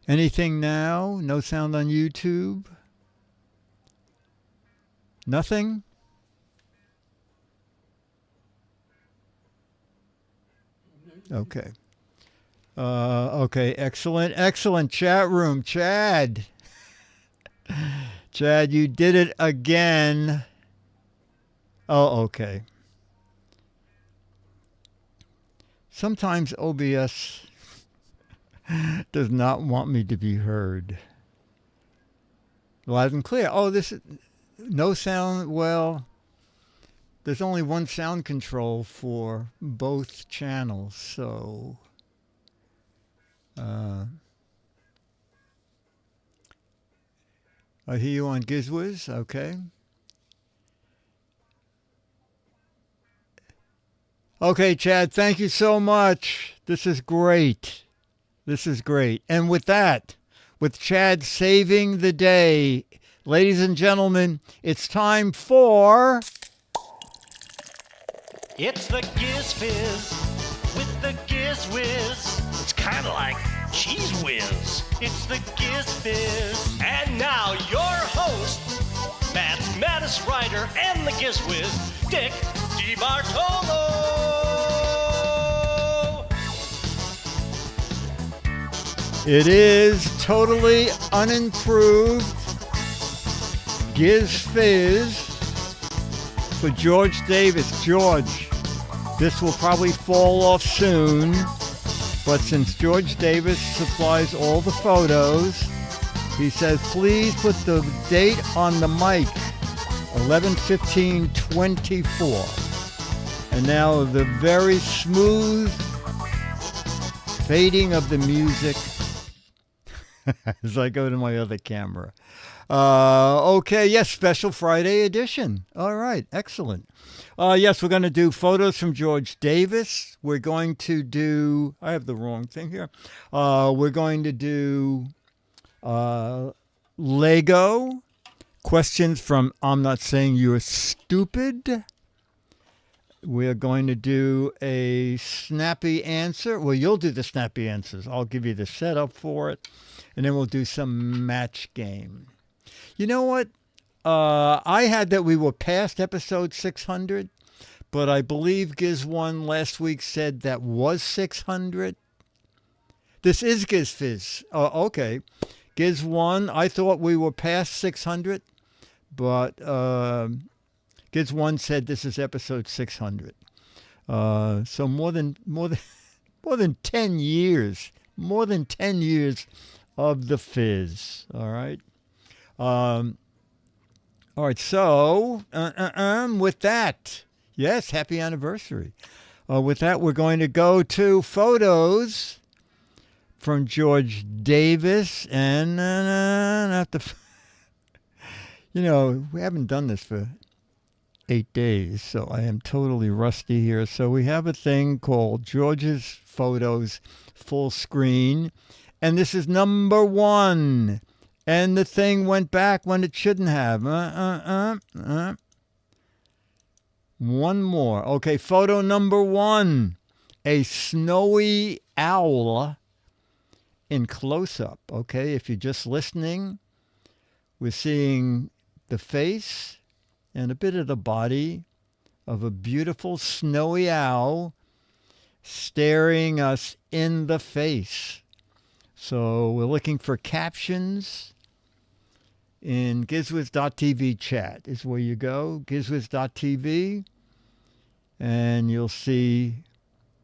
Anything now? No sound on YouTube? Nothing? Okay. Okay, excellent chat room. Chad, you did it again. Oh, okay. Sometimes OBS does not want me to be heard. Loud and clear. Oh, this is no sound. Well, there's only one sound control for both channels, so I hear you on Giz Fiz. Okay. Okay, Chad, thank you so much. This is great. This is great. And with that, with Chad saving the day, ladies and gentlemen, it's time for... It's the Giz Fiz with the Giz Wiz. It's kind of like Cheese Whiz. It's the Giz Fiz. And now your host, mathematics writer and the Giz Wiz, Dick DeBartolo. It is totally unimproved Giz Fiz for George Davis. George, this will probably fall off soon, but since George Davis supplies all the photos, he says, please put the date on the mic, 11/15/24. And now the very smooth fading of the music as I go to my other camera. Okay, yes, special Friday edition. All right, excellent. Yes, we're going to do photos from George Davis. We're going to do, I have the wrong thing here. We're going to do Lego, questions from I'm Not Saying You're Stupid. We're going to do a snappy answer. Well, you'll do the snappy answers. I'll give you the setup for it. And then we'll do some match game. You know what? I had that we were past episode 600, but I believe Giz One last week said that was 600. This is Giz Fiz. Okay. Giz One, I thought we were past 600, but Giz One said this is episode 600. So more than 10 years. More than 10 years of the Fizz. All right. All right. So with that, yes, happy anniversary. With that, we're going to go to photos from George Davis, and have to, we haven't done this for 8 days, so I am totally rusty here. So we have a thing called George's Photos Full Screen, and this is number 1. And the thing went back when it shouldn't have. One more. Okay, photo number 1. A snowy owl in close-up. Okay, if you're just listening, we're seeing the face and a bit of the body of a beautiful snowy owl staring us in the face. So we're looking for captions in gizwiz.tv chat is where you go, gizwiz.tv, and you'll see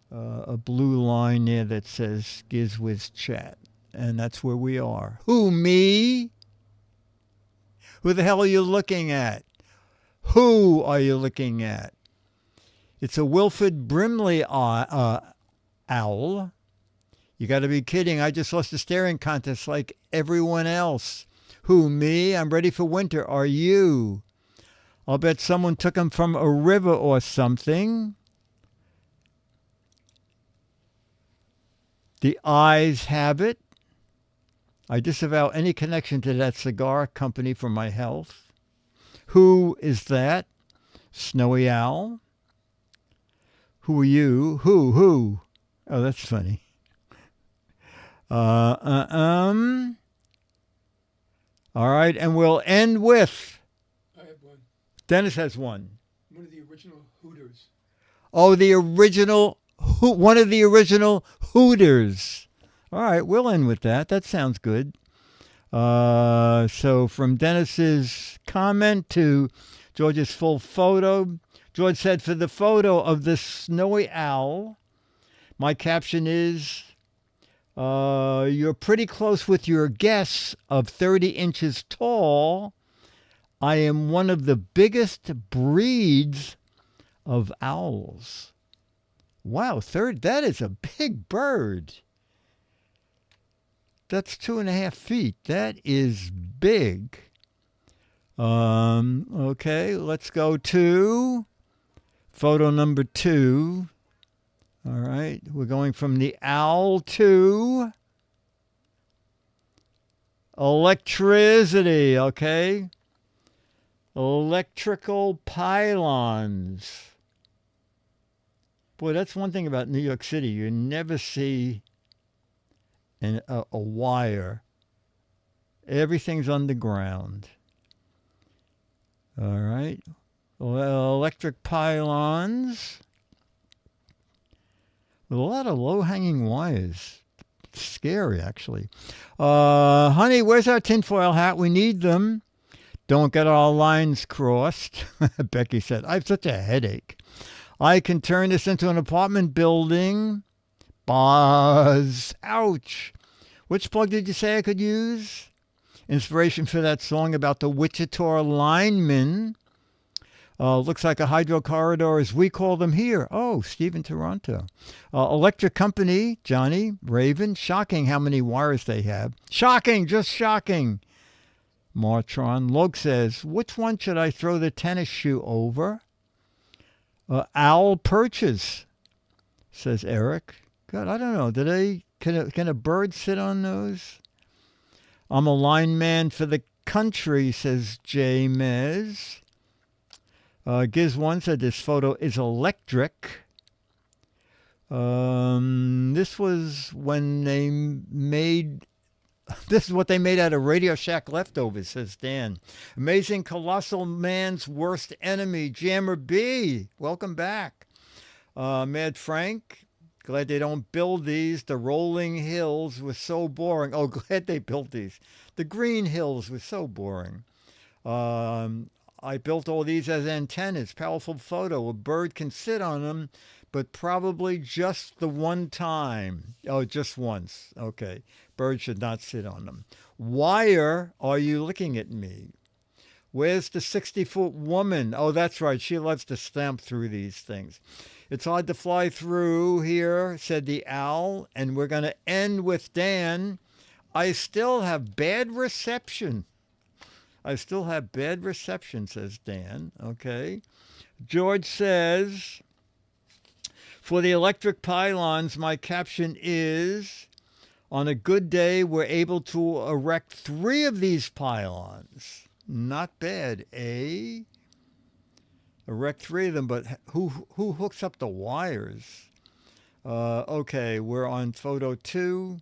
a blue line there that says Giz Fiz chat, and that's where we are. Who, me? Who the hell are you looking at? Who are you looking at? It's a Wilfred Brimley owl. You got to be kidding. I just lost a staring contest like everyone else. Who, me? I'm ready for winter. Are you? I'll bet someone took him from a river or something. The eyes have it. I disavow any connection to that cigar company for my health. Who is that? Snowy Owl. Who are you? Who? Oh, that's funny. All right, and we'll end with. I have one. Dennis has one. One of the original Hooters. Oh, one of the original Hooters. All right, we'll end with that. That sounds good. So from Dennis's comment to George's full photo, George said, for the photo of the snowy owl, my caption is, you're pretty close with your guess of 30 inches tall. I am one of the biggest breeds of owls. Wow, that is a big bird. That's 2.5 feet. That is big. Okay, let's go to photo number 2. All right, we're going from the owl to electricity, okay? Electrical pylons. Boy, that's one thing about New York City. You never see a wire. Everything's underground. All right. Electric pylons with a lot of low-hanging wires. Scary, actually. Honey, where's our tinfoil hat? We need them. Don't get our lines crossed. Becky said, I have such a headache. I can turn this into an apartment building. Buzz. Ouch. Which plug did you say I could use? Inspiration for that song about the Wichita linemen. Looks like a hydro corridor as we call them here. Oh, Steve in Toronto. Electric company, Johnny, Raven. Shocking how many wires they have. Shocking, just shocking. Martron. Log says, which one should I throw the tennis shoe over? Owl perches, says Eric. God, I don't know. Can a bird sit on those? I'm a lineman for the country, says Jay Mez. Giz One said this photo is electric. This was when they made. This is what they made out of Radio Shack leftovers, says Dan. Amazing Colossal Man's worst enemy, Jammer B. Welcome back. Mad Frank. Glad they don't build these. The rolling hills were so boring. Oh, glad they built these. The green hills were so boring. I built all these as antennas. Powerful photo. A bird can sit on them, but probably just the one time. Oh, just once. Okay. Birds should not sit on them. Wire, are you looking at me? Where's the 60-foot woman? Oh, that's right. She loves to stamp through these things. It's hard to fly through here, said the owl. And we're going to end with Dan. I still have bad reception. Says Dan. Okay. George says, for the electric pylons, my caption is, on a good day, we're able to erect 3 of these pylons. Not bad, eh? Erect 3 of them, but who hooks up the wires? Okay, we're on photo 2.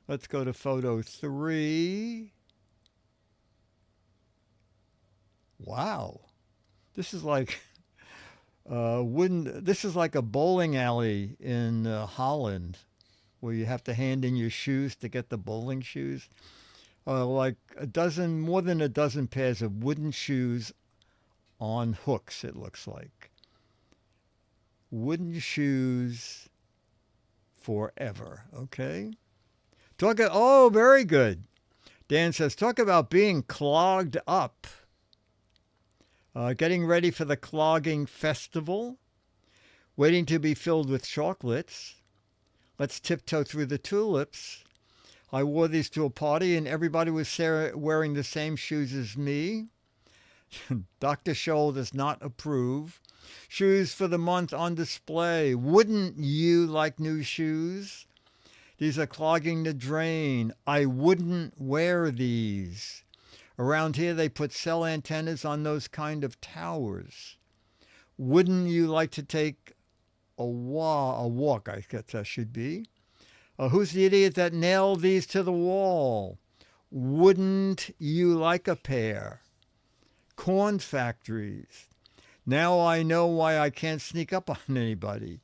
Let's go to photo 3. Wow. This is like this is like a bowling alley in Holland where you have to hand in your shoes to get the bowling shoes. Like more than a dozen pairs of wooden shoes on hooks, it looks like. Wooden shoes forever, okay? Oh, very good. Dan says, talk about being clogged up. Getting ready for the clogging festival. Waiting to be filled with chocolates. Let's tiptoe through the tulips. I wore these to a party and everybody was wearing the same shoes as me. Dr. Scholl does not approve. Shoes for the month on display. Wouldn't you like new shoes? These are clogging the drain. I wouldn't wear these. Around here they put cell antennas on those kind of towers. Wouldn't you like to take a walk, I guess that should be. Who's the idiot that nailed these to the wall? Wouldn't you like a pair? Corn factories. Now I know why I can't sneak up on anybody.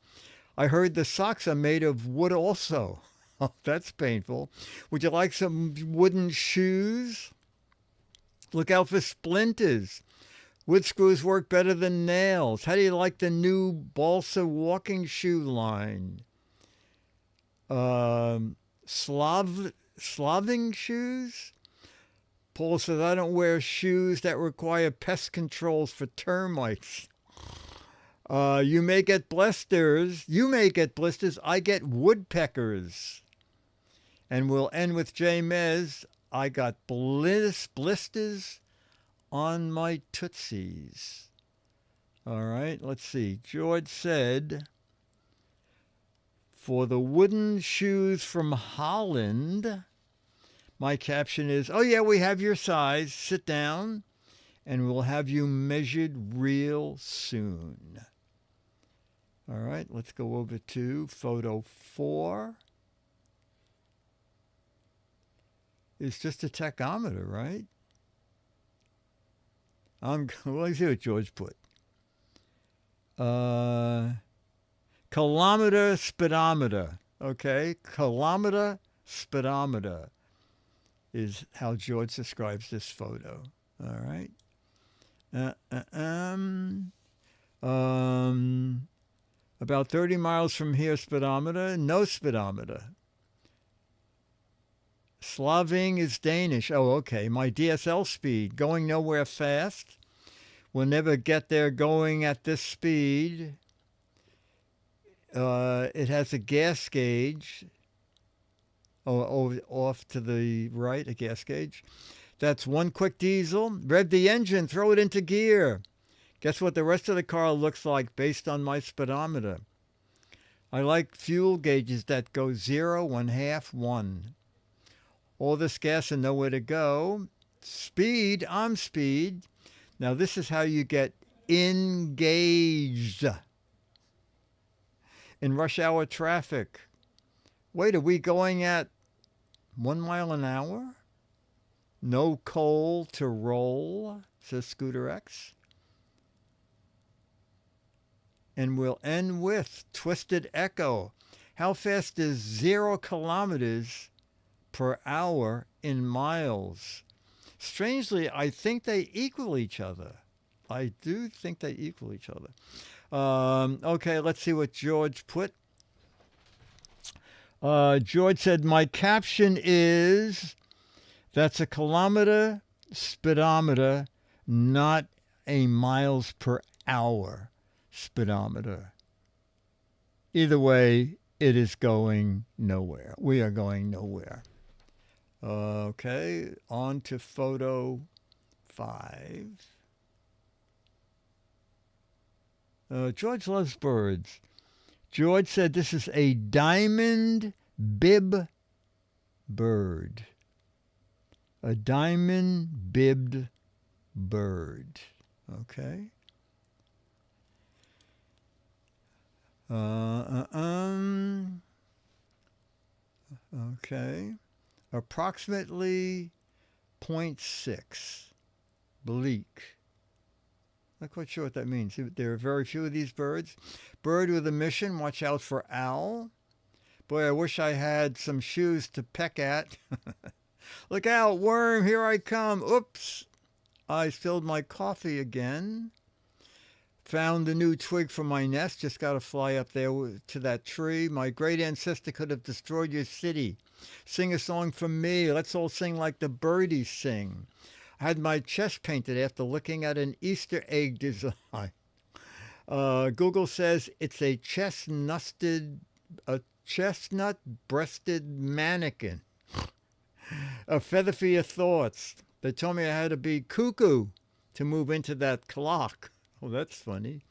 I heard the socks are made of wood also. Oh, that's painful. Would you like some wooden shoes? Look out for splinters. Wood screws work better than nails. How do you like the new balsa walking shoe line? Slaving shoes? Paul says, I don't wear shoes that require pest controls for termites. You may get blisters. I get woodpeckers. And we'll end with J. Mez. I got blisters on my tootsies. All right, let's see. George said, for the wooden shoes from Holland, my caption is, oh yeah, we have your size. Sit down and we'll have you measured real soon. All right, let's go over to photo 4. It's just a tachometer, right? Let's see what George put. Kilometer speedometer. Okay, kilometer speedometer is how George describes this photo. All right. About 30 miles from here, speedometer. No speedometer. Slaving is Danish. Oh, okay. My DSL speed. Going nowhere fast. We'll never get there going at this speed. It has a gas gauge. Oh, off to the right, a gas gauge. That's one quick diesel. Rev the engine. Throw it into gear. Guess what the rest of the car looks like based on my speedometer. I like fuel gauges that go 0, 1/2, 1. All this gas and nowhere to go. Speed, I'm speed. Now this is how you get engaged in rush hour traffic. Wait, are we going at 1 mile an hour? No coal to roll, says Scooter X. And we'll end with Twisted Echo. How fast is 0 kilometers per hour in miles? Strangely, I think they equal each other. I do think they equal each other. Okay, let's see what George put. George said, my caption is, that's a kilometer speedometer, not a miles per hour speedometer. Either way, it is going nowhere. We are going nowhere. Okay, on to photo 5. George loves birds. George said this is a diamond bib bird. A diamond bibbed bird. Okay. Okay. Approximately 0.6. Bleak. Not quite sure what that means. There are very few of these birds. Bird with a mission. Watch out for owl. Boy, I wish I had some shoes to peck at. Look out, worm, here I come. Oops. I spilled my coffee again. Found a new twig for my nest. Just got to fly up there to that tree. My great ancestor could have destroyed your city. Sing a song for me. Let's all sing like the birdies sing. I had my chest painted after looking at an Easter egg design. Google says it's a chestnut-breasted mannequin. A feather for your thoughts. They told me I had to be cuckoo to move into that clock. Oh, that's funny.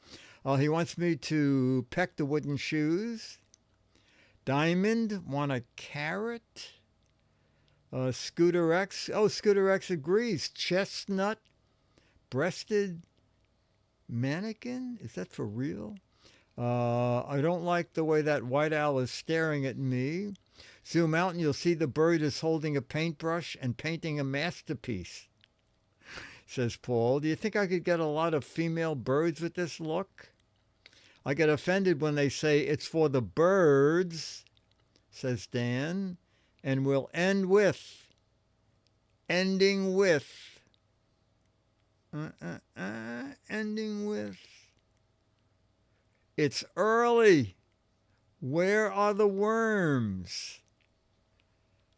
He wants me to peck the wooden shoes. Diamond, want a carrot? Scooter X. Oh, Scooter X agrees. Chestnut, breasted mannequin? Is that for real? I don't like the way that white owl is staring at me. Zoom out and you'll see the bird is holding a paintbrush and painting a masterpiece, says Paul. Do you think I could get a lot of female birds with this look? I get offended when they say it's for the birds, says Dan. And we'll ending with, ending with, it's early. Where are the worms?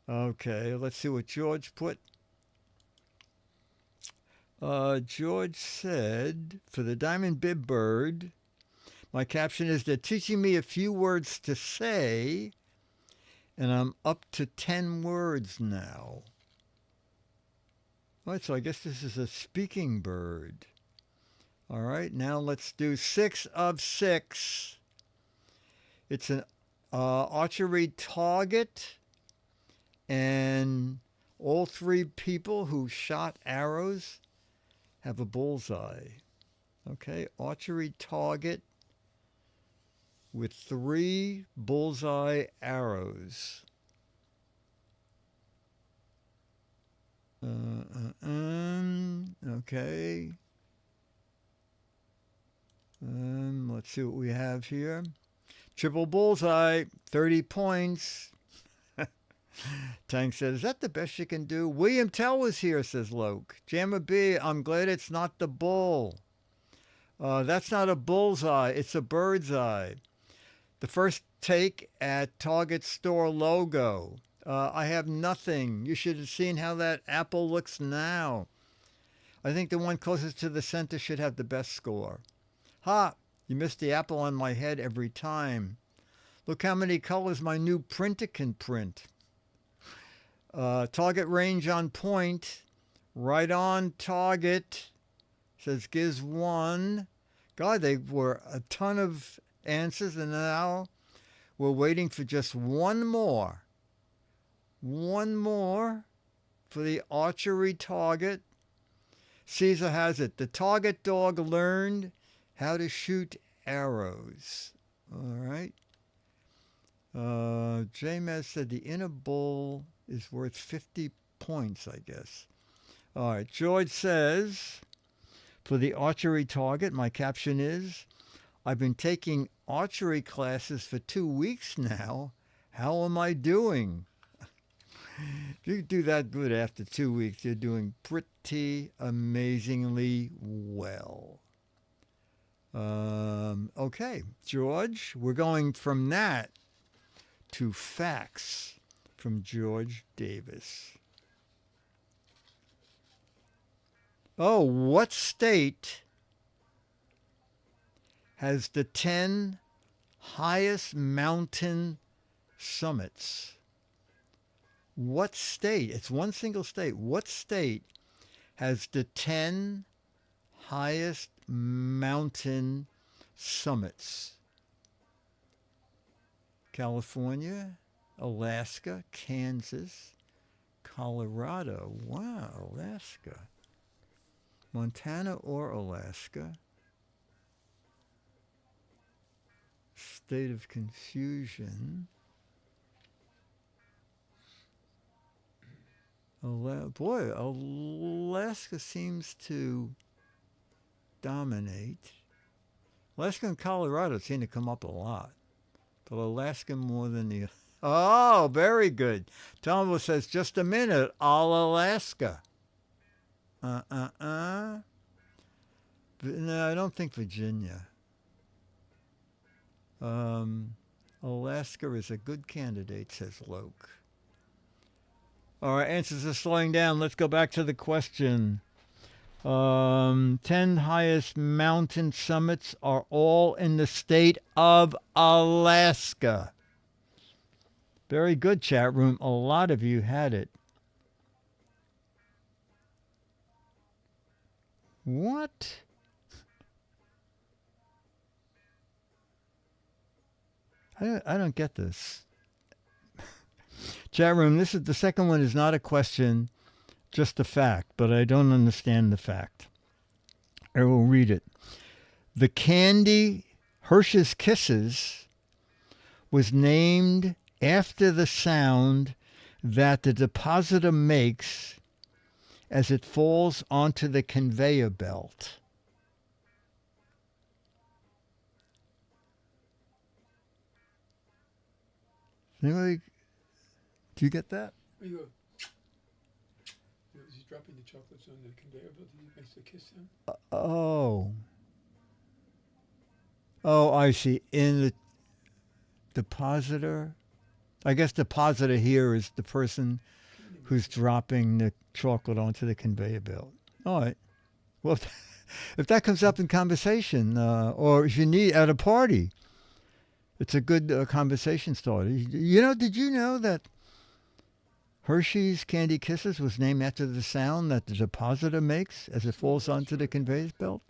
Okay, let's see what George put. George said, for the diamond bib bird, my caption is, they're teaching me a few words to say, and I'm up to 10 words now. All right, so I guess this is a speaking bird. All right, now let's do 6 of 6. It's an archery target, and all 3 people who shot arrows have a bullseye. Okay, archery target with 3 bullseye arrows. Okay. Let's see what we have here. Triple bullseye, 30 points. Tank said, is that the best you can do? William Tell was here, says Loke. Jammer B, I'm glad it's not the bull. That's not a bullseye, it's a bird's eye. The first take at Target store logo. I have nothing. You should have seen how that apple looks now. I think the one closest to the center should have the best score. Ha! You missed the apple on my head every time. Look how many colors my new printer can print. Target range on point. Right on target. Says Giz 1. God, they were a ton of answers, and now we're waiting for just one more. One more for the archery target. Caesar has it. The target dog learned how to shoot arrows. All right. J-Mez said the inner bowl is worth 50 points, I guess. All right. George says, for the archery target, my caption is, I've been taking archery classes for 2 weeks now. How am I doing? If you do that good after 2 weeks, you're doing pretty amazingly well. Okay, George, we're going from that to facts from George Davis. Oh, what state has the 10 highest mountain summits? What state? It's one single state. What state has the 10 highest mountain summits? California, Alaska, Kansas, Colorado. Wow, Alaska. Montana or Alaska. State of confusion. Boy, Alaska seems to dominate. Alaska and Colorado seem to come up a lot, but Alaska more than the... Oh, very good. Tombo says, just a minute, all Alaska. No, I don't think Virginia. Alaska is a good candidate, says Loke. All right, answers are slowing down. Let's go back to the question. 10 highest mountain summits are all in the state of Alaska. Very good, chat room. A lot of you had it. What? I don't get this. Chat room, this is the second one is not a question, just a fact, but I don't understand the fact. I will read it. The candy Hershey's Kisses was named after the sound that the depositor makes as it falls onto the conveyor belt. Anybody, do you get that? There you go. As he's dropping the chocolates on the conveyor belt, he makes the kiss sound. Oh. Oh, I see. In the depositor. I guess depositor here is the person who's dropping the chocolate onto the conveyor belt. All right. Well, if that comes up in conversation, or if you need at a party, it's a good conversation starter. You know, did you know that Hershey's Candy Kisses was named after the sound that the depositor makes as it falls onto the conveyor belt?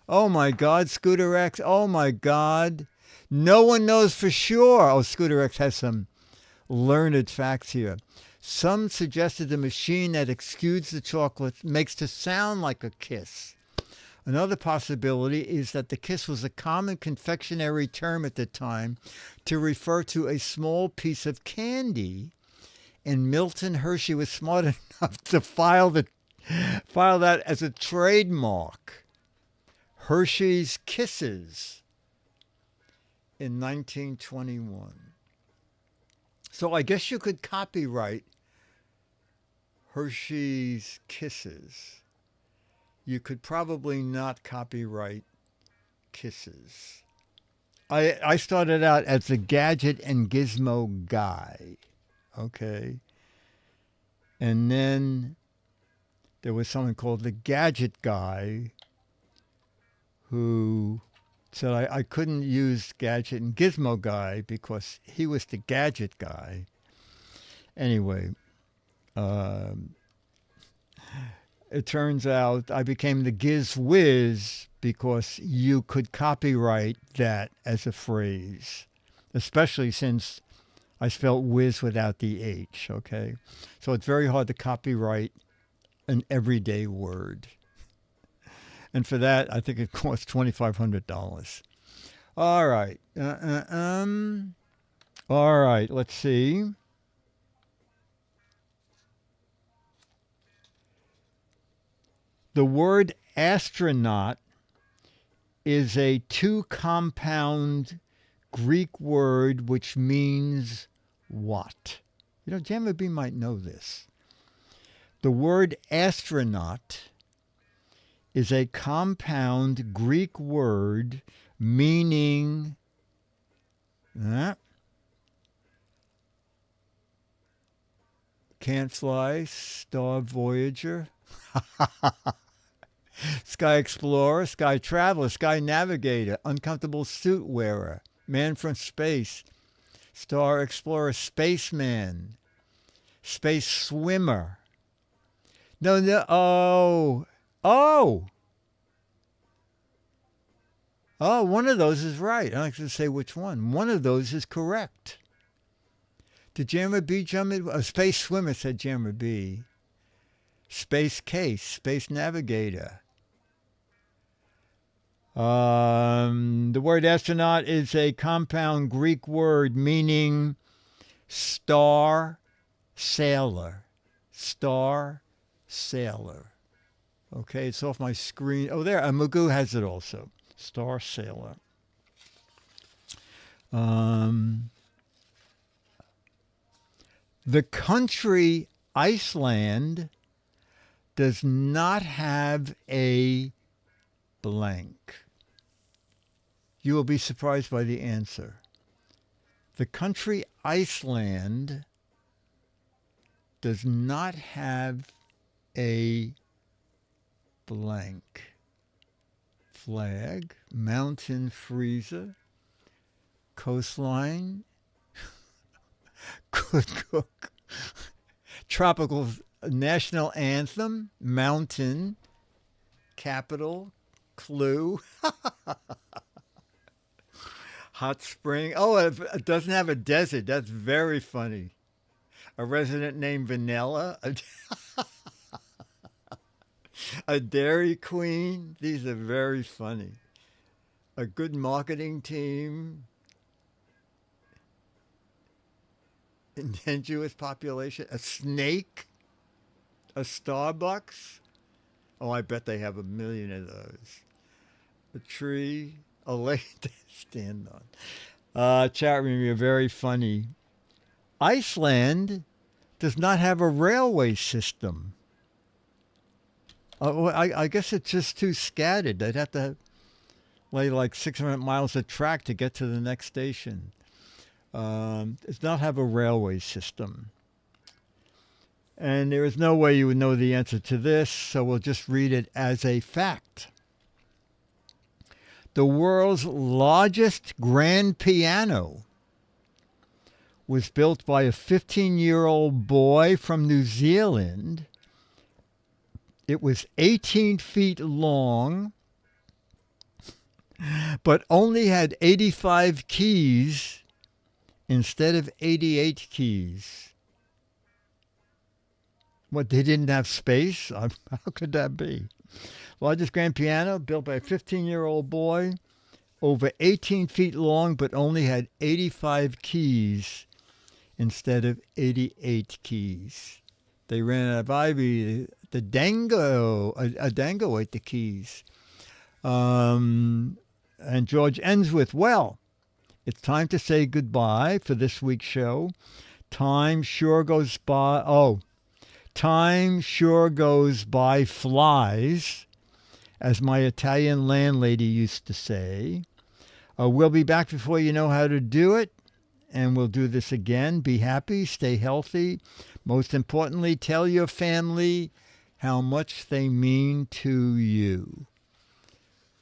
Oh, my God, Scooter X. Oh, my God. No one knows for sure. Oh, Scooter X has some learned facts here. Some suggested the machine that exudes the chocolate makes it sound like a kiss. Another possibility is that the kiss was a common confectionery term at the time to refer to a small piece of candy, and Milton Hershey was smart enough to file that as a trademark. Hershey's Kisses in 1921. So I guess you could copyright Hershey's Kisses. You could probably not copyright Kisses. I started out as a gadget and gizmo guy, okay? And then there was someone called the gadget guy who said I couldn't use gadget and gizmo guy because he was the gadget guy. Anyway, it turns out I became the Giz Wiz because you could copyright that as a phrase, especially since I spelled whiz without the H, okay? So it's very hard to copyright an everyday word. And for that, I think it costs $2,500. All right. All right, let's see. The word astronaut is a two-compound Greek word which means what? You know, Jammer B might know this. The word astronaut is a compound Greek word meaning can't fly, star voyager, sky explorer, sky traveler, sky navigator, uncomfortable suit wearer, man from space, star explorer, spaceman, space swimmer. Oh, one of those is right. I'm not going to say which one. One of those is correct. Did Jammer B jump in? A space swimmer, said Jammer B. Space case, space navigator. The word astronaut is a compound Greek word meaning star sailor. Star sailor. Okay, it's off my screen. Oh, there. Magoo has it also. Star sailor. The country Iceland does not have a blank. You will be surprised by the answer. The country Iceland does not have a blank. Flag, mountain freezer, coastline, good cook, tropical national anthem, mountain, capital, clue, hot spring. Oh, it doesn't have a desert. That's very funny. A resident named Vanilla. A Dairy Queen. These are very funny. A good marketing team. Indigenous population. A snake. A Starbucks. Oh, I bet they have a million of those. A tree. A lake to stand on. Chat room, you're very funny. Iceland does not have a railway system. Well, I guess it's just too scattered. They'd have to lay like 600 miles of track to get to the next station. Does not have a railway system. And there is no way you would know the answer to this, so we'll just read it as a fact. The world's largest grand piano was built by a 15-year-old boy from New Zealand. It was 18 feet long, but only had 85 keys instead of 88 keys. What, they didn't have space? How could that be? Largest grand piano built by a 15-year-old boy, over 18 feet long, but only had 85 keys instead of 88 keys. They ran out of ivy. The dango, a dango ate the keys. And George ends with, well, it's time to say goodbye for this week's show. Time sure goes by. Time sure goes by flies, as my Italian landlady used to say. We'll be back before you know how to do it, and we'll do this again. Be happy, stay healthy. Most importantly, tell your family how much they mean to you.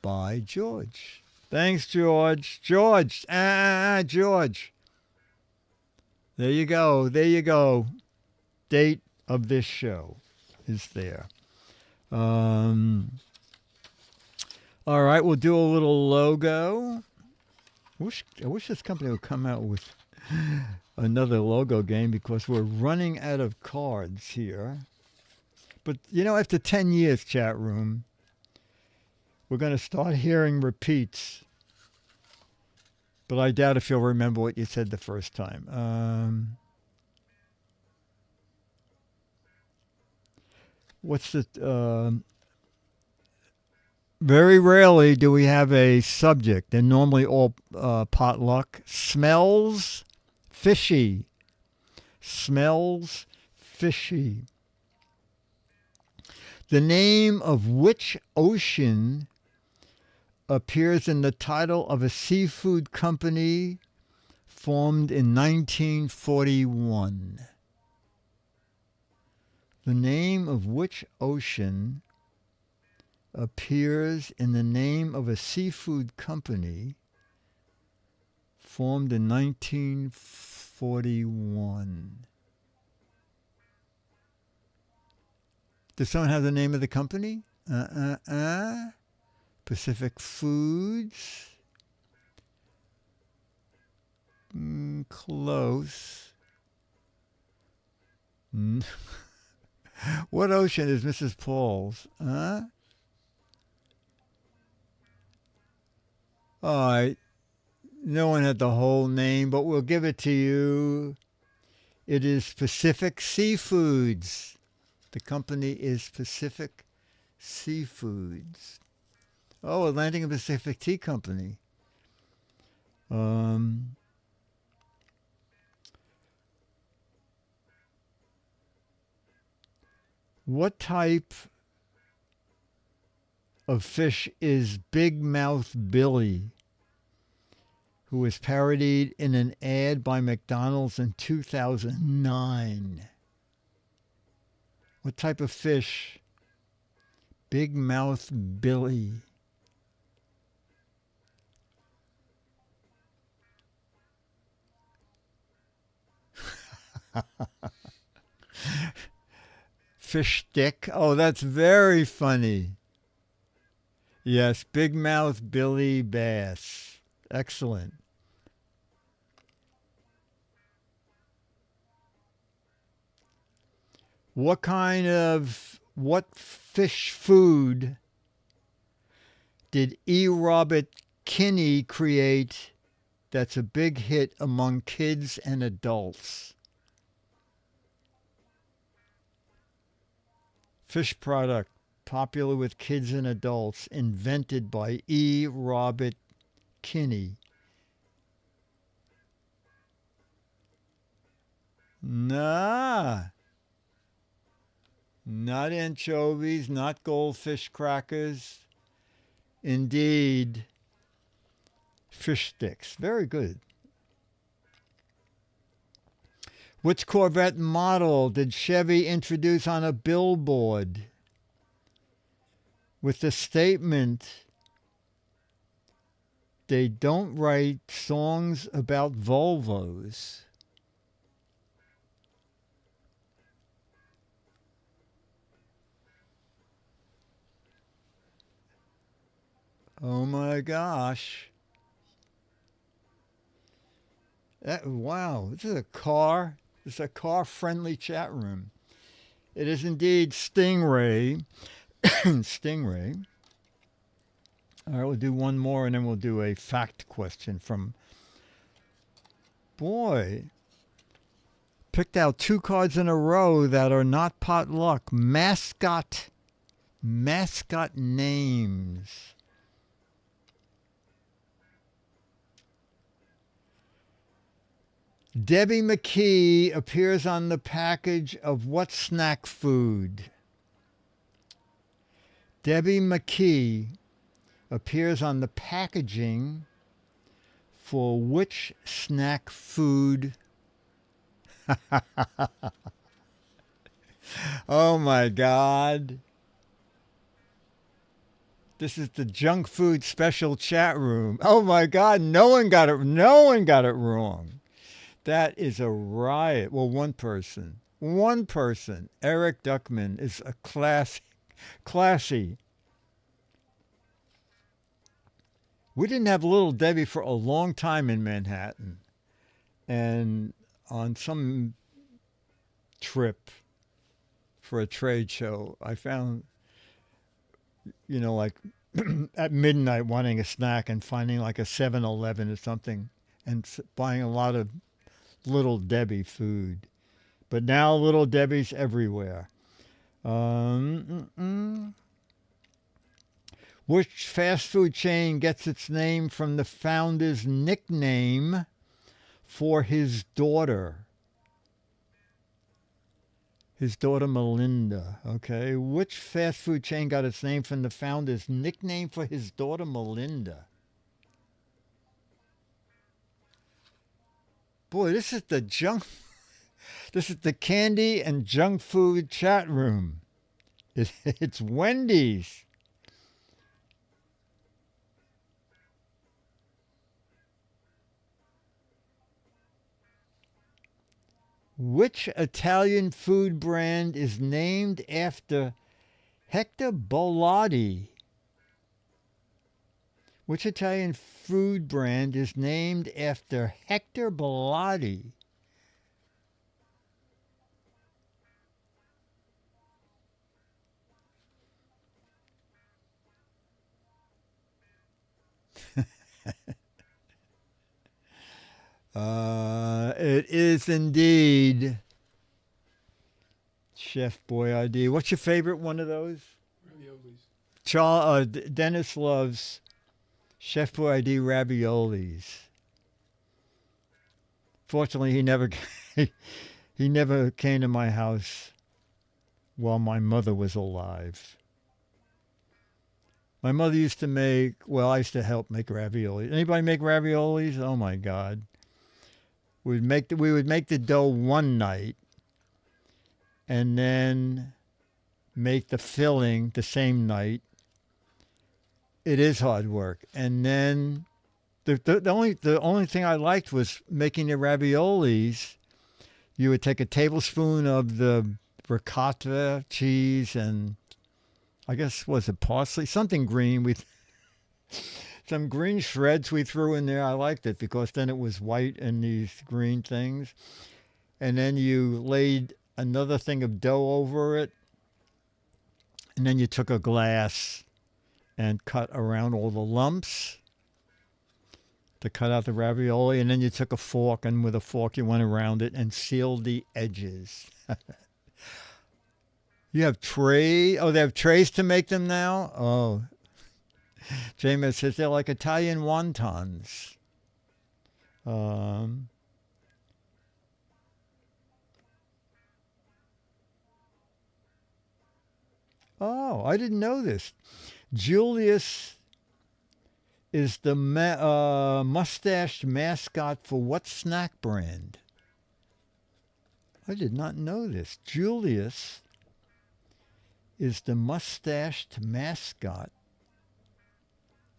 Bye, George. Thanks, George. George. George. There you go. There you go. Date of this show is there. All right, we'll do a little logo. I wish this company would come out with another logo game because we're running out of cards here. But, after 10 years, chat room, we're going to start hearing repeats. But I doubt if you'll remember what you said the first time. Very rarely do we have a subject, and normally all potluck. Smells fishy. Smells fishy. The name of which ocean appears in the title of a seafood company formed in 1941? The name of which ocean appears in the name of a seafood company formed in 1941? Does someone have the name of the company? Pacific Foods. Close. What ocean is Mrs. Paul's? All right. No one had the whole name, but we'll give it to you. It is Pacific Seafoods. The company is Pacific Seafoods. Oh, Atlantic and Pacific Tea Company. What type of fish is Big Mouth Billy, who was parodied in an ad by McDonald's in 2009? What type of fish? Big Mouth Billy. Fish stick. Oh, that's very funny. Yes, Big Mouth Billy Bass. Excellent. What fish food did E. Robert Kinney create that's a big hit among kids and adults? Fish product popular with kids and adults, invented by E. Robert Kinney. Nah. Not anchovies, not goldfish crackers. Indeed, fish sticks. Very good. Which Corvette model did Chevy introduce on a billboard with the statement, "They don't write songs about Volvos"? Oh my gosh. Wow, this is a car-friendly chat room. It is indeed Stingray. Stingray. All right, we'll do one more and then we'll do a fact question from... Boy, picked out 2 cards in a row that are not potluck. Mascot names. Debbie McKee appears on the package of what snack food? Debbie McKee appears on the packaging for which snack food? Oh my God. This is the junk food special chat room. Oh my God, no one got it wrong. That is a riot. Well, one person. Eric Duckman is a classy. We didn't have Little Debbie for a long time in Manhattan. And on some trip for a trade show, I found, like at midnight wanting a snack and finding like a 7-Eleven or something and buying a lot of Little Debbie food. But now Little Debbie's everywhere. Which fast food chain gets its name from the founder's nickname for his daughter? His daughter Melinda. Okay. Which fast food chain got its name from the founder's nickname for his daughter Melinda? Boy, this is the candy and junk food chat room. It's Wendy's. Which Italian food brand is named after Hector Bolatti? Which Italian food brand is named after Hector Bolatti? It is indeed Chef Boyardee. What's your favorite one of those? Raviolis. Dennis loves Chef Boyardee raviolis. Fortunately, he never came to my house while my mother was alive. My mother used to make, I used to help make raviolis. Anybody make raviolis? Oh my God. We would make the dough one night and then make the filling the same night. It is hard work. And then the only thing I liked was making the raviolis. You would take a tablespoon of the ricotta cheese and I guess, was it parsley? Something green with some green shreds we threw in there. I liked it because then it was white and these green things. And then you laid another thing of dough over it. And then you took a glass and cut around all the lumps to cut out the ravioli. And then you took a fork, and with a fork you went around it and sealed the edges. You have tray. Oh, they have trays to make them now. Oh, James says they're like Italian wontons. Oh, I didn't know this. Julius is the mustached mascot for what snack brand? I did not know this. Julius is the mustached mascot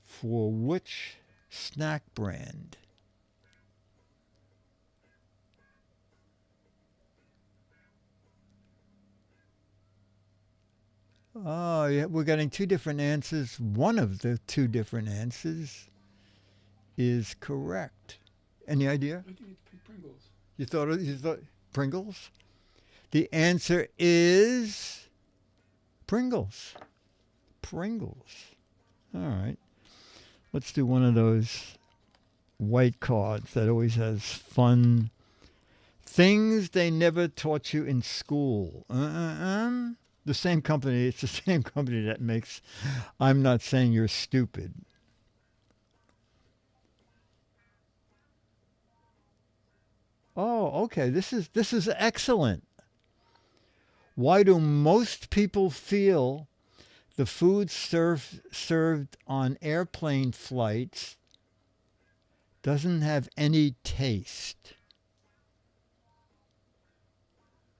for which snack brand? Oh, yeah, we're getting two different answers. One of the two different answers is correct. Any idea? I think it's Pringles. You thought Pringles? The answer is Pringles. Pringles. All right. Let's do one of those white cards that always has fun things they never taught you in school. The same company. It's the same company that makes I'm Not Saying You're Stupid. Oh, okay. This is excellent. Why do most people feel the food served on airplane flights doesn't have any taste?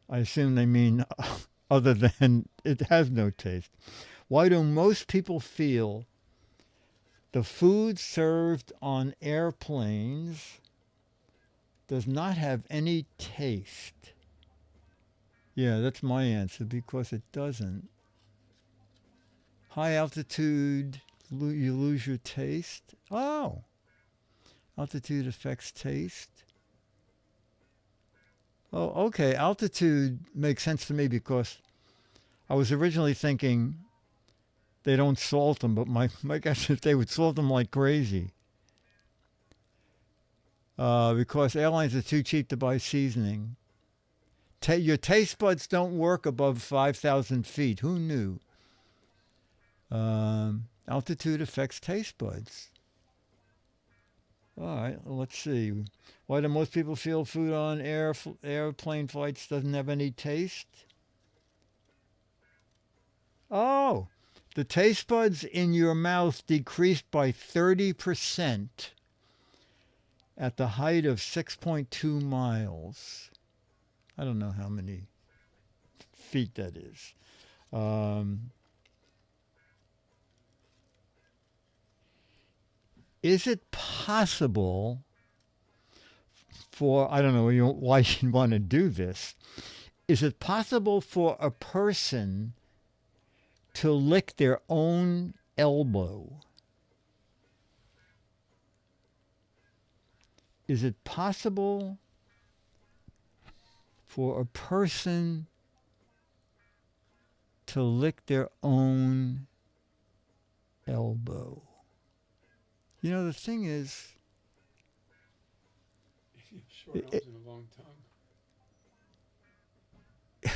I assume they mean other than it has no taste. Why do most people feel the food served on airplanes does not have any taste? Yeah, that's my answer, because it doesn't. High altitude, you lose your taste. Oh, altitude affects taste. Oh, okay. Altitude makes sense to me because I was originally thinking they don't salt them, but my guess is they would salt them like crazy. Because airlines are too cheap to buy seasoning. Your taste buds don't work above 5,000 feet. Who knew? Altitude affects taste buds. All right, well, let's see. Why do most people feel food on airplane flights doesn't have any taste? Oh, the taste buds in your mouth decreased by 30% at the height of 6.2 miles. I don't know how many feet that is. Is it possible for, I don't know why you'd want to do this, is it possible for a person to lick their own elbow? Is it possible for a person to lick their own elbow? You know, the thing is, If you have short arms and a long tongue.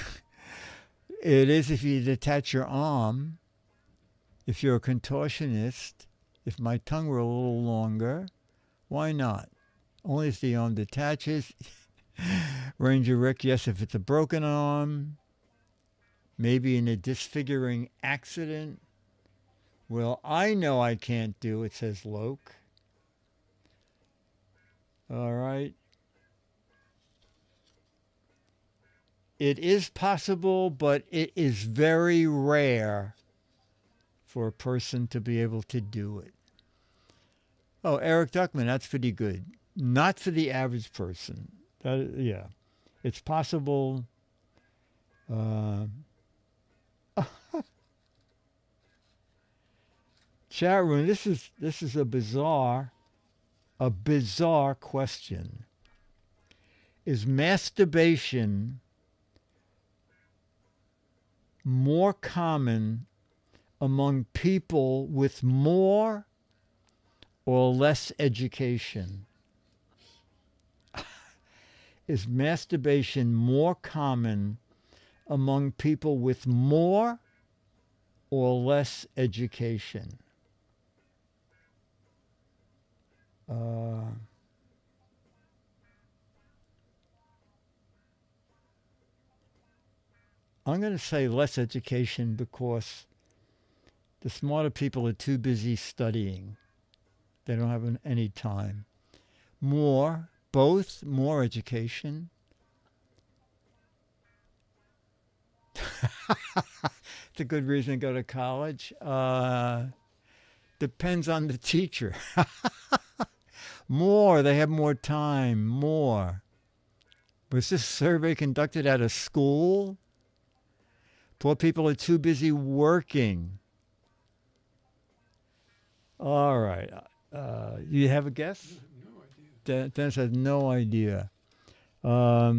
it is if you detach your arm. If you're a contortionist, if my tongue were a little longer, why not? Only if the arm detaches. Ranger Rick, yes, if it's a broken arm, maybe in a disfiguring accident. Well, I know I can't do it, says Loke. All right. It is possible, but it is very rare for a person to be able to do it. Oh, Eric Duckman, that's pretty good. Not for the average person. Yeah. It's possible. Chat room, this is a bizarre question. Is masturbation more common among people with more or less education? Is masturbation more common among people with more or less education? I'm going to say less education because the smarter people are too busy studying. They don't have any time. More, both more education. It's a good reason to go to college. Depends on the teacher. More, they have more time, more. Was this survey conducted at a school? Poor people are too busy working. All right. You have a guess? No idea. Dennis has no idea. Oh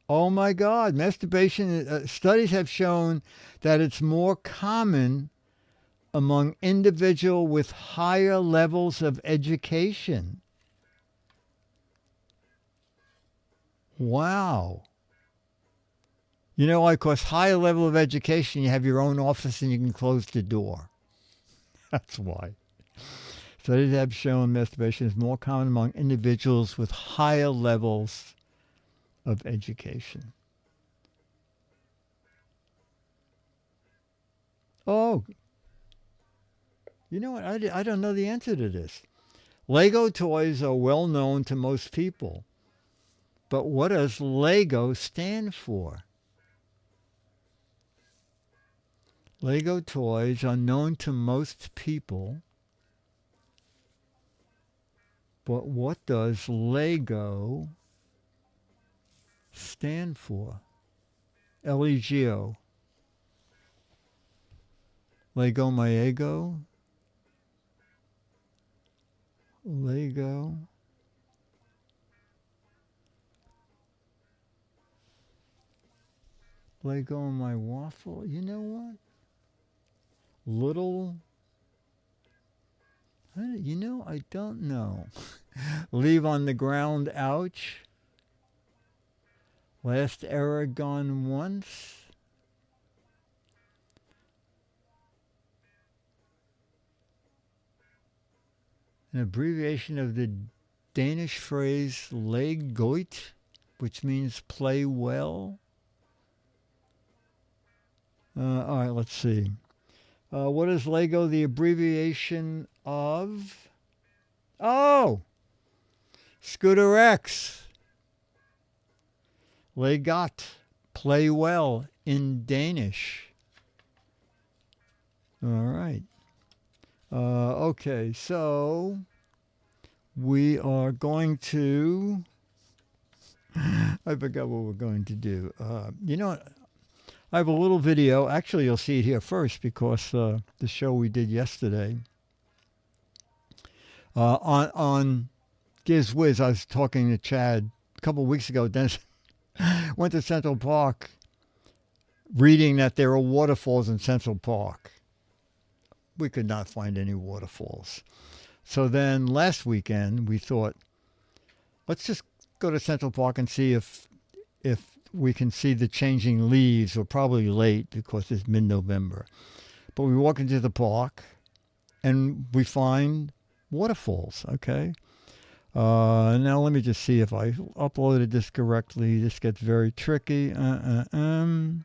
my God. Masturbation, studies have shown that it's more common among individuals with higher levels of education. Wow. You know, of course, higher level of education, you have your own office and you can close the door. That's why. Studies have shown masturbation is more common among individuals with higher levels of education. Oh, you know what? I don't know the answer to this. Lego toys are well known to most people. But what does Lego stand for? Lego toys are known to most people. But what does Lego stand for? L-E-G-O. Lego my ego. Lego. Lego my waffle. You know what? Little. I don't know. Leave on the ground, ouch. Last era gone once. An abbreviation of the Danish phrase leg godt, which means play well. All right, let's see. What is Lego the abbreviation of? Oh! Scooter X. Legot. Play well in Danish. All right. Okay, so we are going to... I forgot what we're going to do. You know what? I have a little video. Actually, you'll see it here first because the show we did yesterday on Giz Fiz. I was talking to Chad a couple of weeks ago. Dennis went to Central Park reading that there are waterfalls in Central Park. We could not find any waterfalls. So then last weekend we thought, let's just go to Central Park and see if we can see the changing leaves. We're probably late because it's mid-November. But we walk into the park and we find waterfalls, okay? Now let me just see if I uploaded this correctly. This gets very tricky. And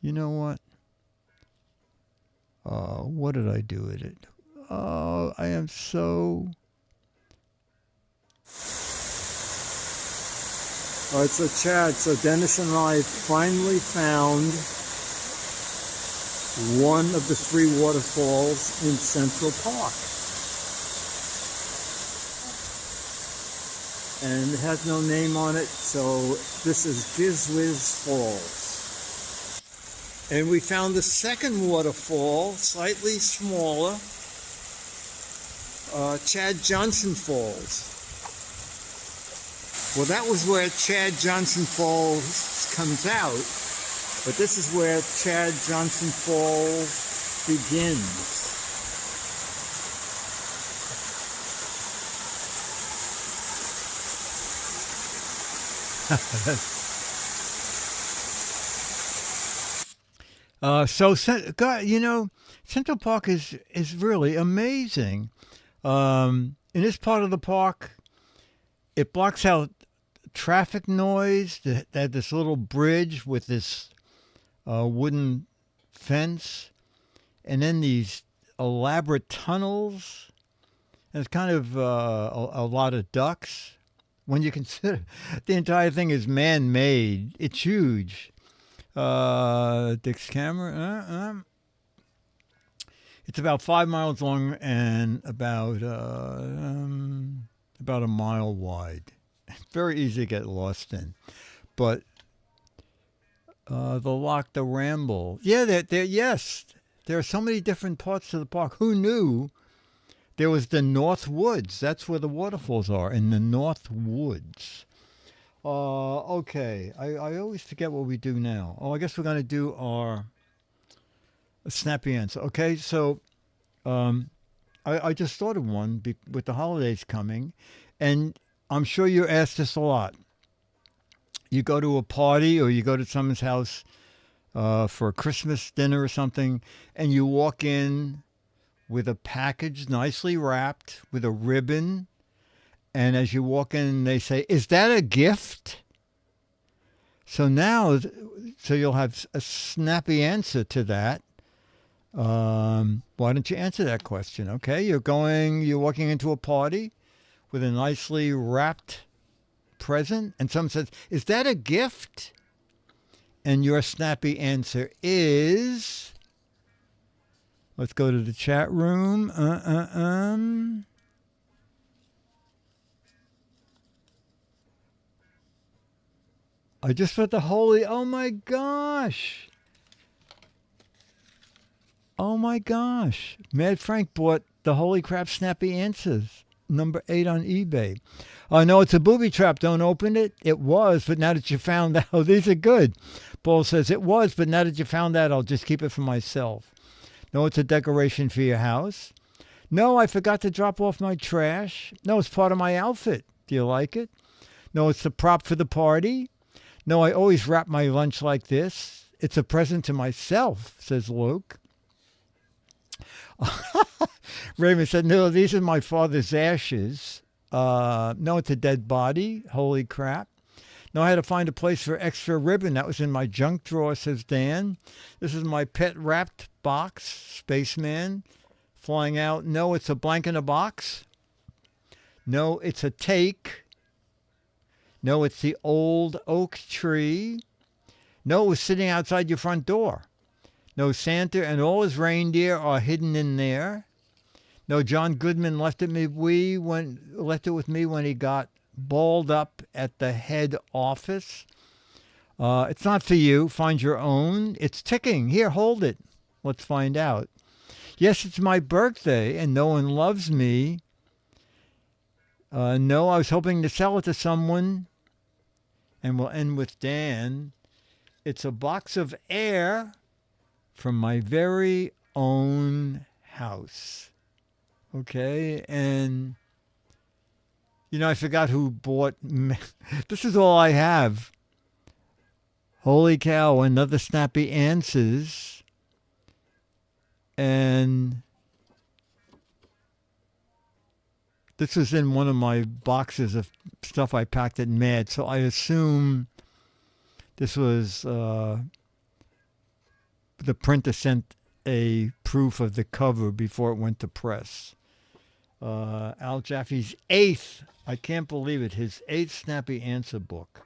you know what? What did I do with it? Oh, I am so... All right, so Chad, Dennis and I finally found one of the 3 waterfalls in Central Park. And it has no name on it, so this is Giz Fiz Falls. And we found the second waterfall, slightly smaller, Chad Johnson Falls. Well, that was where Chad Johnson Falls comes out, but this is where Chad Johnson Falls begins. God, Central Park is really amazing. In this part of the park, it blocks out traffic noise. They had this little bridge with this wooden fence, and then these elaborate tunnels. And it's kind of a lot of ducks. When you consider the entire thing is man-made, it's huge. Dick's camera. It's about 5 miles long and about a mile wide. Very easy to get lost in. But the Ramble. Yeah, yes. There are so many different parts of the park. Who knew there was the North Woods? That's where the waterfalls are, in the North Woods. Okay. I always forget what we do now. I guess we're going to do our snappy answer. Okay, so I just thought of one with the holidays coming, and I'm sure you're asked this a lot. You go to a party or you go to someone's house for a Christmas dinner or something, and you walk in with a package nicely wrapped with a ribbon, and as you walk in, they say, "Is that a gift?" So you'll have a snappy answer to that. Why don't you answer that question? Okay, you're walking into a party with a nicely wrapped present, and someone says, "Is that a gift?" And your snappy answer is, let's go to the chat room. I just put the holy, oh my gosh. Mad Frank bought the Holy Crap Snappy Answers, number 8 on eBay. I know it's a booby trap. Don't open it. It was, but now that you found out, these are good. Paul says, it was, but now that you found out, I'll just keep it for myself. No, it's a decoration for your house. No, I forgot to drop off my trash. No, it's part of my outfit. Do you like it? No, it's the prop for the party. No, I always wrap my lunch like this. It's a present to myself, says Luke. Raymond said, no, these are my father's ashes. No, it's a dead body. Holy crap. No, I had to find a place for extra ribbon. That was in my junk drawer, says Dan. This is my pet wrapped box, Spaceman, flying out. No, it's a blank in a box. No, it's a take. No, it's the old oak tree. No, it was sitting outside your front door. No, Santa and all his reindeer are hidden in there. No, John Goodman left it with me when he got balled up at the head office. It's not for you. Find your own. It's ticking. Here, hold it. Let's find out. Yes, it's my birthday, and no one loves me. No, I was hoping to sell it to someone. And we'll end with Dan. It's a box of air from my very own house. Okay, and I forgot who bought. This is all I have. Holy cow, another snappy answers. And this was in one of my boxes of stuff I packed at Mad, so I assume this was the printer sent a proof of the cover before it went to press. Al Jaffe's 8th, I can't believe it, his 8th snappy answer book.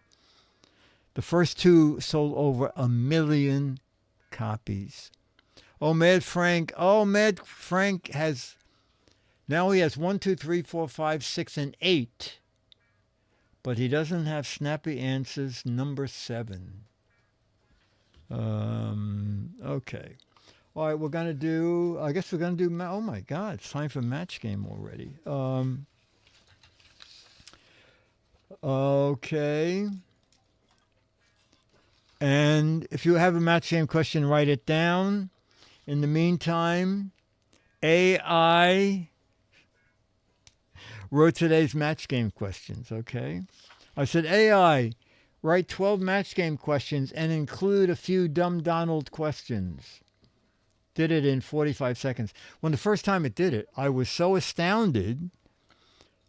The first 2 sold over 1 million copies. Mad Frank has, now he has 1, 2, 3, 4, 5, 6, and 8. But he doesn't have snappy answers number 7. Okay. All right, I guess we're going to do, oh my God, it's time for match game already. Okay. And if you have a match game question, write it down. In the meantime, AI wrote today's match game questions, okay? I said, AI, write 12 match game questions and include a few dumb Donald questions. Did it in 45 seconds. When the first time it did it, I was so astounded.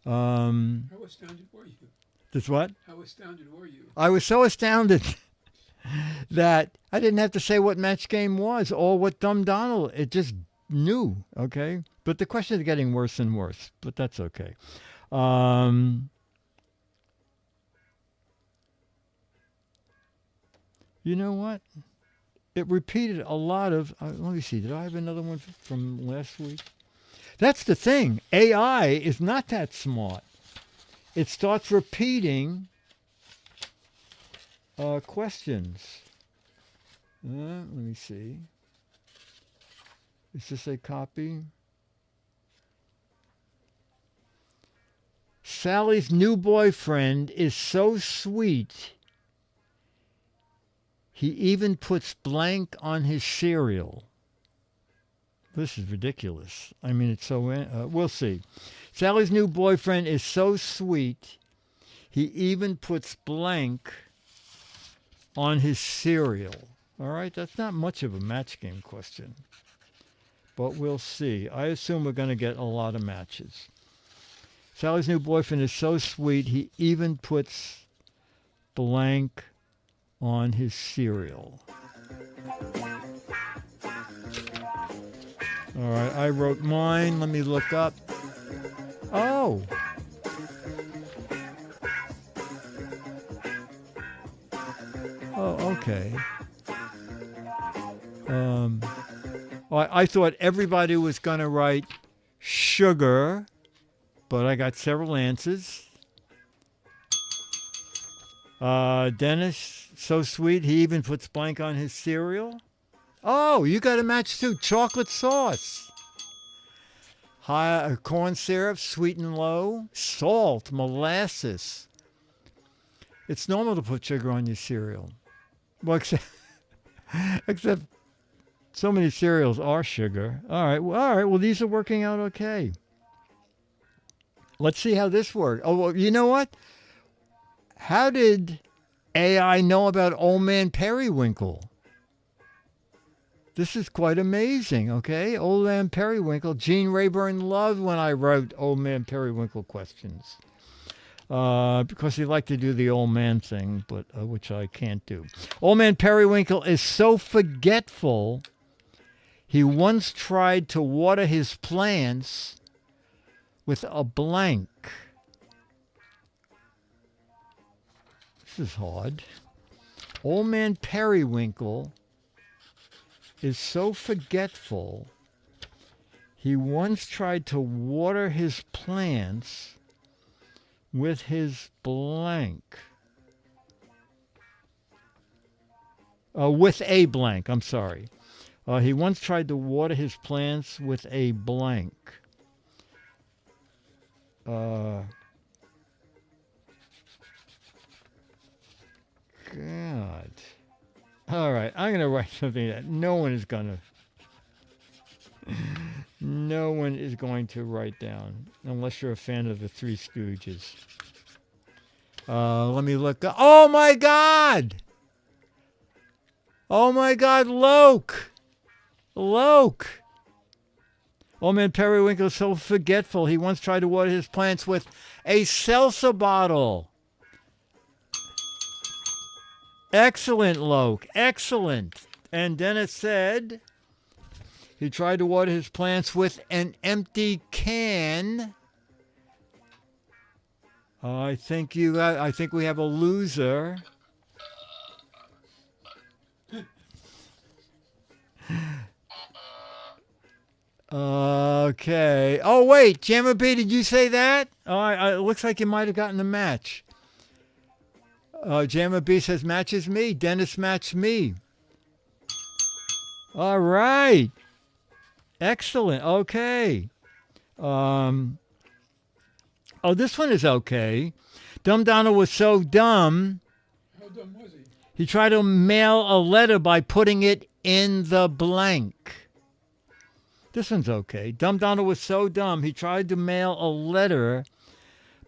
How astounded were you? This what? How astounded were you? I was so astounded that I didn't have to say what match game was or what dumb Donald. It just knew, okay? But the questions are getting worse and worse, but that's okay. You know what? It repeated a lot of, let me see, did I have another one from last week? That's the thing. AI is not that smart. It starts repeating questions. Let me see. Is this a copy? Sally's new boyfriend is so sweet. He even puts blank on his cereal. This is ridiculous. I mean, it's so... we'll see. Sally's new boyfriend is so sweet. He even puts blank on his cereal. All right? That's not much of a match game question. But we'll see. I assume we're going to get a lot of matches. Sally's new boyfriend is so sweet. He even puts blank on his cereal. All right, I wrote mine. Let me look up. Oh. Oh, okay. I thought everybody was going to write sugar, but I got several answers. Dennis, so sweet, he even puts blank on his cereal. Oh, you got a match too. Chocolate sauce. High, corn syrup, sweet and low. Salt, molasses. It's normal to put sugar on your cereal. Well, except so many cereals are sugar. All right. Well, these are working out okay. Let's see how this works. Oh, well, you know what? How did AI know about Old Man Periwinkle? This is quite amazing, okay? Old Man Periwinkle. Gene Rayburn loved when I wrote Old Man Periwinkle questions. Because he liked to do the old man thing, but which I can't do. Old Man Periwinkle is so forgetful, he once tried to water his plants with a blank. This is hard. Old Man Periwinkle is so forgetful, he once tried to water his plants with his blank. With a blank, I'm sorry. He once tried to water his plants with a blank. God. All right, I'm going to write something that no one is going to write down unless you're a fan of the Three Stooges. Let me look up. Oh my God! Oh my God, Loke! Loke! Old Man Periwinkle is so forgetful, he once tried to water his plants with a salsa bottle. Excellent, Loke. Excellent. And then it said he tried to water his plants with an empty can. I think we have a loser. Okay. Oh, wait. Jammer B, did you say that? Oh, it looks like you might have gotten the match. Jammer B says, matches me. Dennis matched me. All right. Excellent. Okay. Oh, this one is okay. Dumb Donald was so dumb. How dumb was he? He tried to mail a letter by putting it in the blank. This one's okay. Dumb Donald was so dumb. He tried to mail a letter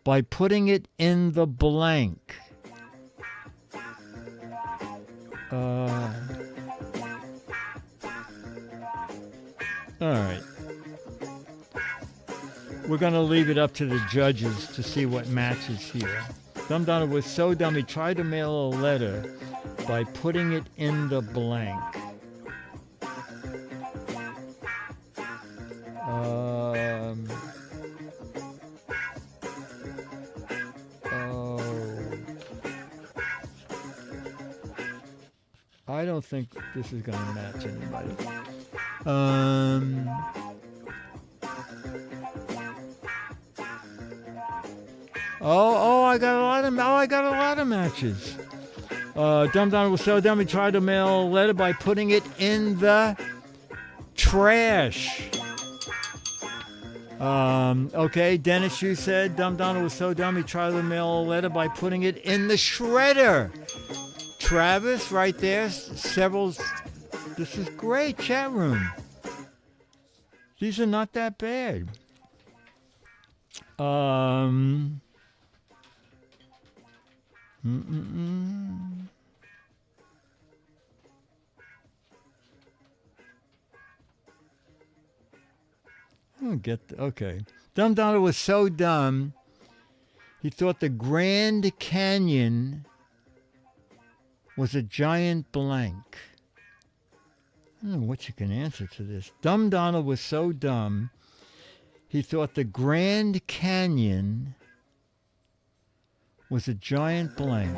by putting it in the blank. All right. We're going to leave it up to the judges to see what matches here. Dumb Donald was so dumb he tried to mail a letter by putting it in the blank. I don't think this is going to match anybody. I got a lot of matches. Dumb Donald was so dumb he tried to mail a letter by putting it in the trash. Okay, Dennis, you said Dumb Donald was so dumb he tried to mail a letter by putting it in the shredder. Travis, right there, several. This is great, chat room. These are not that bad. I'll okay. Dumb Donald was so dumb, he thought the Grand Canyon was a giant blank. I don't know what you can answer to this. Dumb Donald was so dumb, he thought the Grand Canyon was a giant blank.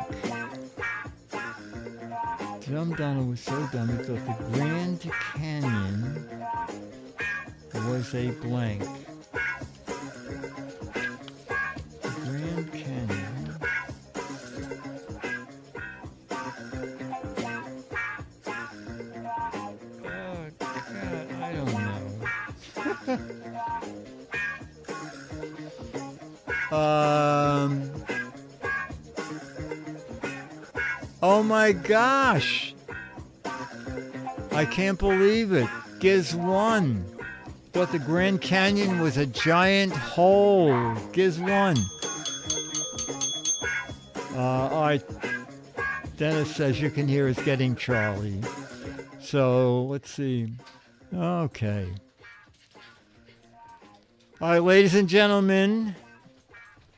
Dumb Donald was so dumb, he thought the Grand Canyon was a blank. The Grand Canyon. Oh, God, I don't know. Oh my gosh. I can't believe it. Giz won. Thought the Grand Canyon was a giant hole. Giz won. All right. Dennis says you can hear us getting Charlie. So let's see. Okay. All right, ladies and gentlemen,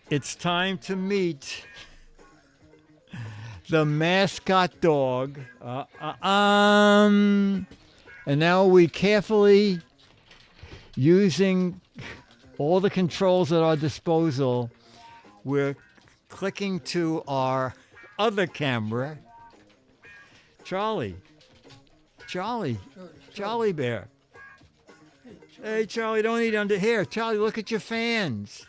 it's time to meet the mascot dog. And now we carefully, using all the controls at our disposal, we're clicking to our other camera. Charlie Bear. Hey, Charlie, don't eat under here. Charlie, look at your fans.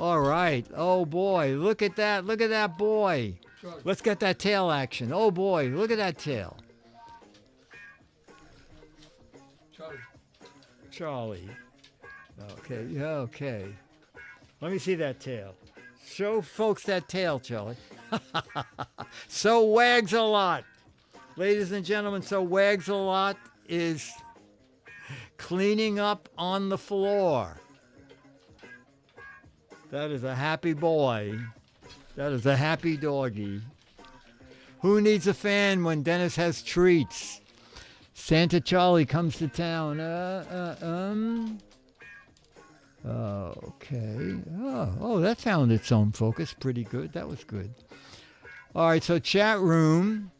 All right. Oh, boy. Look at that. Look at that boy. Charlie. Let's get that tail action. Oh, boy. Look at that tail. Charlie. Okay. Yeah, okay. Let me see that tail. Show folks that tail, Charlie. So Wags a Lot. Ladies and gentlemen, so Wags a Lot is cleaning up on the floor. That is a happy boy. That is a happy doggy. Who needs a fan when Dennis has treats? Santa Charlie comes to town. Okay. Oh, that found its own focus. Pretty good. That was good. All right, so chat room.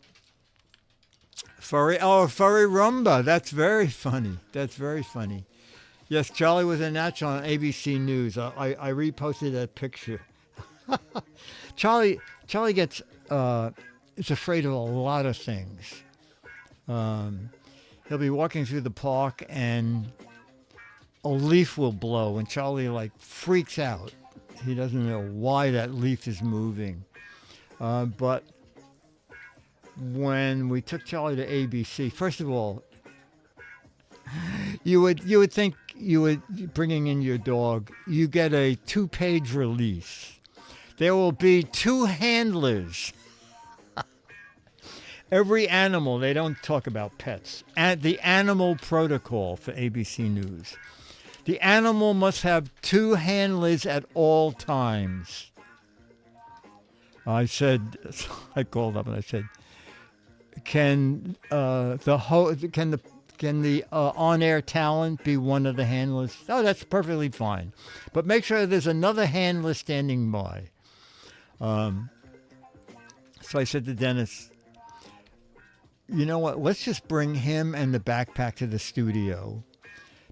Furry Rumba. That's very funny. That's very funny. Yes, Charlie was a natural on ABC News. I reposted that picture. Charlie gets is afraid of a lot of things. He'll be walking through the park and a leaf will blow and Charlie freaks out. He doesn't know why that leaf is moving. But when we took Charlie to ABC, first of all, you would think you would, bringing in your dog, you get a 2-page release. There will be 2 handlers. Every animal, they don't talk about pets. The animal protocol for ABC News. The animal must have 2 handlers at all times. I called up and I said, can the on-air talent be one of the handlers? Oh, that's perfectly fine. But make sure there's another handler standing by. So I said to Dennis, you know what? Let's just bring him and the backpack to the studio.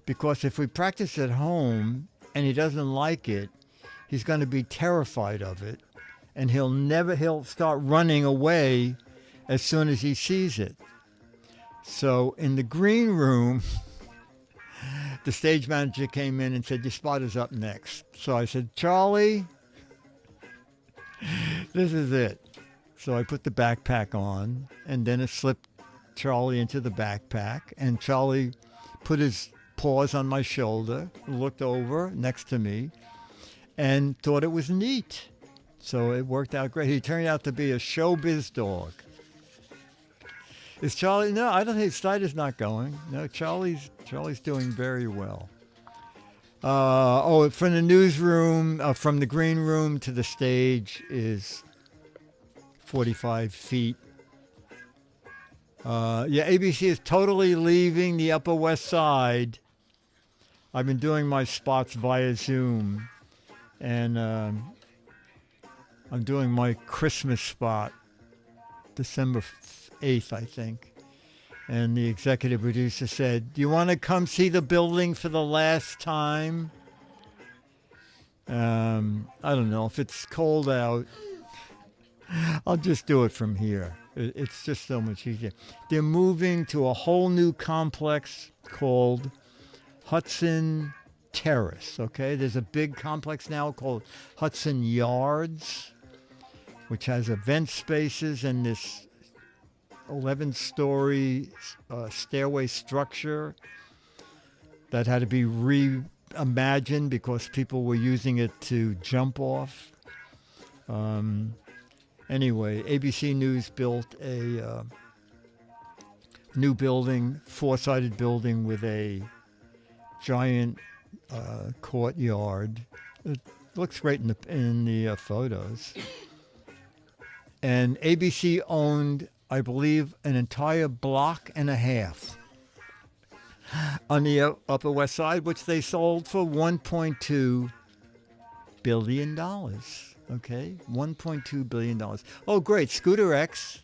Because if we practice at home and he doesn't like it, he's going to be terrified of it. And he'll start running away as soon as he sees it. So in the green room, the stage manager came in and said, your spot is up next. So I said, Charlie, this is it. So I put the backpack on, and then it slipped Charlie into the backpack, and Charlie put his paws on my shoulder, looked over next to me, and thought it was neat. So it worked out great. He turned out to be a showbiz dog. Is Charlie? No, I don't think Snyder's not going. No, Charlie's doing very well. From the newsroom, from the green room to the stage is 45 feet. ABC is totally leaving the Upper West Side. I've been doing my spots via Zoom, and I'm doing my Christmas spot, December 8th, I think. And the executive producer said, do you want to come see the building for the last time? I don't know. If it's cold out, I'll just do it from here. It's just so much easier. They're moving to a whole new complex called Hudson Terrace, okay? There's a big complex now called Hudson Yards, which has event spaces and this 11-story stairway structure that had to be reimagined because people were using it to jump off. Anyway, ABC News built a new building, four-sided building with a giant courtyard. It looks great in the photos. And ABC owned, I believe, an entire block and a half on the Upper West Side, which they sold for $1.2 billion. Okay, $1.2 billion. Oh, great. Scooter X.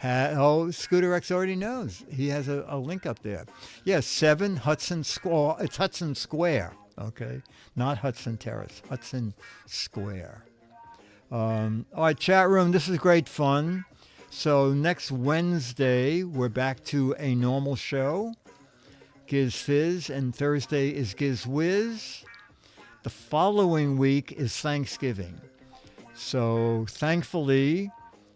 Scooter X already knows. He has a link up there. Yeah, 7 Hudson Square. It's Hudson Square, okay? Not Hudson Terrace, Hudson Square. All right, chat room, this is great fun. So next Wednesday, we're back to a normal show, Giz Fiz, and Thursday is Giz Wiz. The following week is Thanksgiving. So thankfully,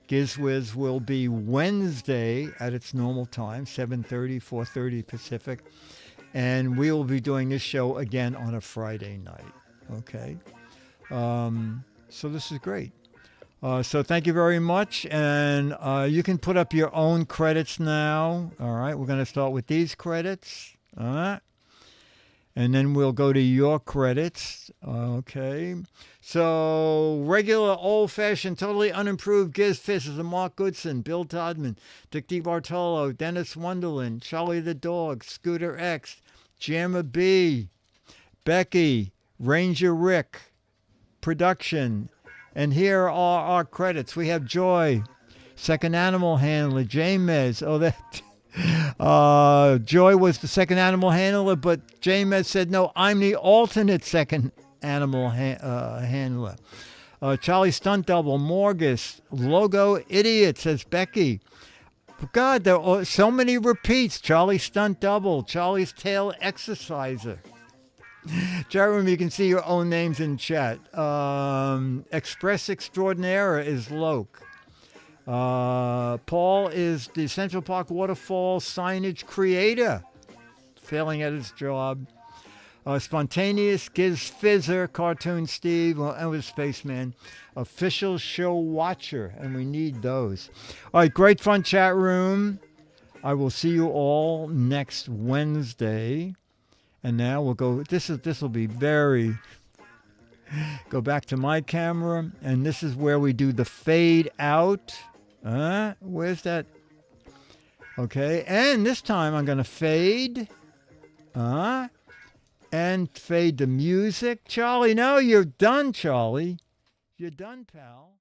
Giz Wiz will be Wednesday at its normal time, 7:30, 4:30 Pacific. And we will be doing this show again on a Friday night. Okay? So this is great. So thank you very much. And you can put up your own credits now. All right? We're going to start with these credits. All right? And then we'll go to your credits. Okay. So, regular, old-fashioned, totally unimproved Giz Fiz is Mark Goodson, Bill Todman, Dick DeBartolo, Dennis Wonderland, Charlie the Dog, Scooter X, Jammer B, Becky, Ranger Rick, Production. And here are our credits. We have Joy, Second Animal Handler, J-Mez. Oh, that... Joy was the second animal handler, but J-Med said, no, I'm the alternate second animal handler. Charlie Stunt Double, Morgus, Logo Idiot, says Becky. God, there are so many repeats. Charlie Stunt Double, Charlie's Tail Exerciser. Chat room, you can see your own names in chat. Express Extraordinaire is Loke. Paul is the Central Park Waterfall signage creator, failing at his job. Spontaneous Giz Fizzer, Cartoon Steve, and with Spaceman. Official show watcher, and we need those. All right, great fun chat room. I will see you all next Wednesday. And now we'll go, this will be very... Go back to my camera, and this is where we do the fade out. Where's that Okay, and this time I'm going to fade. And fade the music. Charlie, no, you're done, Charlie. You're done, pal.